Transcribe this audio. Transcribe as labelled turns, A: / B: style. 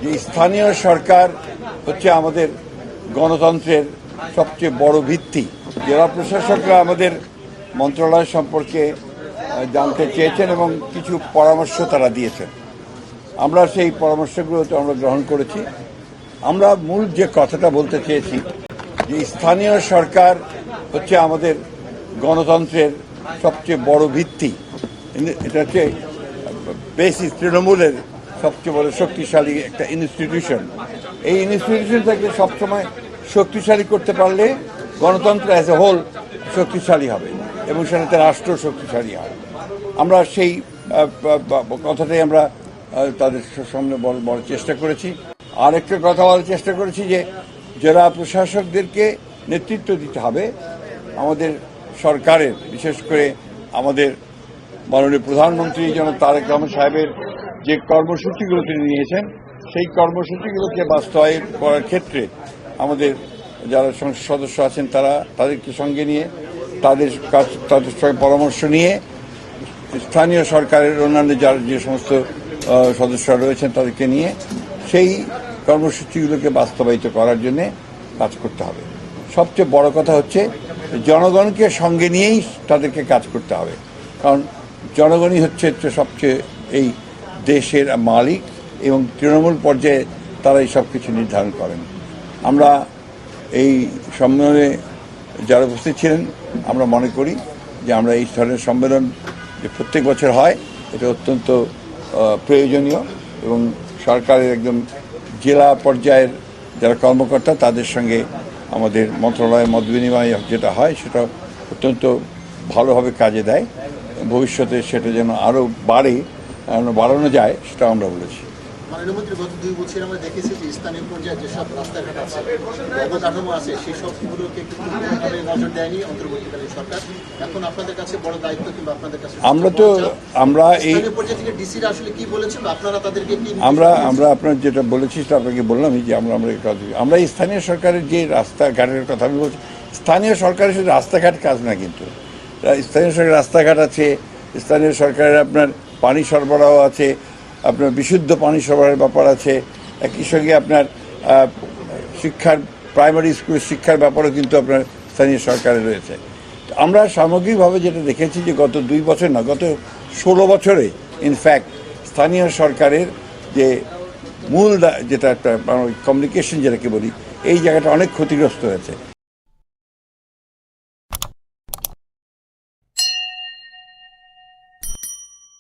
A: যে স্থানীয় সরকার হচ্ছে আমাদের গণতন্ত্রের সবচেয়ে বড় ভিত্তি। জেলা প্রশাসকরা আমাদের মন্ত্রণালয় সম্পর্কে জানতে চেয়েছেন এবং কিছু পরামর্শ তারা দিয়েছেন। আমরা সেই পরামর্শগুলো তো আমরা গ্রহণ করেছি। আমরা মূল যে কথাটা বলতে চেয়েছি যে স্থানীয় সরকার হচ্ছে আমাদের গণতন্ত্রের সবচেয়ে বড় ভিত্তি। এটা হচ্ছে বেসিক তৃণমূলের সবচেয়ে বড় শক্তিশালী একটা ইনস্টিটিউশন। এই ইনস্টিটিউশনটাকে সবসময় শক্তিশালী করতে পারলে গণতন্ত্র অ্যাজ এ হোল শক্তিশালী হবে এবং সেটাতে রাষ্ট্র শক্তিশালী হবে। আমরা সেই কথাটাই আমরা তাদের সামনে বলার চেষ্টা করেছি। আর একটা কথা বলার চেষ্টা করেছি যে জেলা প্রশাসকদেরকে নেতৃত্ব দিতে হবে আমাদের সরকারের, বিশেষ করে আমাদের মাননীয় প্রধানমন্ত্রী জনাব তারেক রহমান সাহেবের যে কর্মসূচিগুলো তিনি নিয়েছেন সেই কর্মসূচিগুলোকে বাস্তবায়ন করার ক্ষেত্রে আমাদের যারা সংসদ সদস্য আছেন তাদেরকে সঙ্গে নিয়ে তাদের সঙ্গে পরামর্শ নিয়ে স্থানীয় সরকারের অন্যান্য যারা যে সমস্ত সদস্যরা রয়েছেন তাদেরকে নিয়ে সেই কর্মসূচিগুলোকে বাস্তবায়িত করার জন্য কাজ করতে হবে। সবচেয়ে বড় কথা হচ্ছে জনগণকে সঙ্গে নিয়েই তাদেরকে কাজ করতে হবে, কারণ জনগণই হচ্ছে সবচেয়ে এই দেশের মালিক এবং তৃণমূল পর্যায়ে তারা এই সব কিছু নির্ধারণ করেন। আমরা এই সম্মেলনে যারা উপস্থিত ছিলেন আমরা মনে করি যে আমরা এই ধরনের সম্মেলন যে প্রত্যেক বছর হয় এটা অত্যন্ত প্রয়োজনীয় এবং সরকারের একদম জেলা পর্যায়ের যারা কর্মকর্তা তাদের সঙ্গে আমাদের মন্ত্রণালয়ের মত বিনিময় যেটা হয় সেটা অত্যন্ত ভালোভাবে কাজে দেয়। ভবিষ্যতে সেটা যেন আরও বাড়ানো যায় সেটা আমরা বলেছি।
B: মাননীয় গত 2 বছর আমরা দেখেছি যে স্থানীয় পর্যায়ে যেসব রাস্তাঘাট আছে, অবকাঠামো আছে, সেই সবগুলোকে কিন্তু নজর দেয়নি অন্তর্বর্তীকালীন সরকার। এখন আপনাদের কাছে বড় দায়িত্ব, কিংবা আপনাদের কাছে
A: আমরা এই
B: পর্যায়ে থেকে ডিসিরা আসলে কি বলেছেন, আপনারা তাদেরকে কি
A: আমরা আপনার যেটা বলেছি সেটা আপনাকে বললামই যে আমরা স্থানীয় সরকারের যে রাস্তাঘাটের কথা আমি বলছি, স্থানীয় সরকারের শুধু রাস্তাঘাট কাজ না, কিন্তু স্থানীয় সরকারের রাস্তাঘাট আছে, স্থানীয় সরকারের আপনার পানি সরবরাহ আছে, আপনার বিশুদ্ধ পানি সরবরাহের ব্যাপার আছে, একই সঙ্গে আপনার শিক্ষার প্রাইমারি স্কুলের শিক্ষার ব্যাপারও কিন্তু আপনার স্থানীয় সরকারে রয়েছে। আমরা সামগ্রিকভাবে যেটা দেখেছি যে গত 2 বছর না, গত 16 বছরে ইনফ্যাক্ট স্থানীয় সরকারের যে মূল যেটা একটা কমিউনিকেশন যেটাকে বলি, এই জায়গাটা অনেক ক্ষতিগ্রস্ত হয়েছে।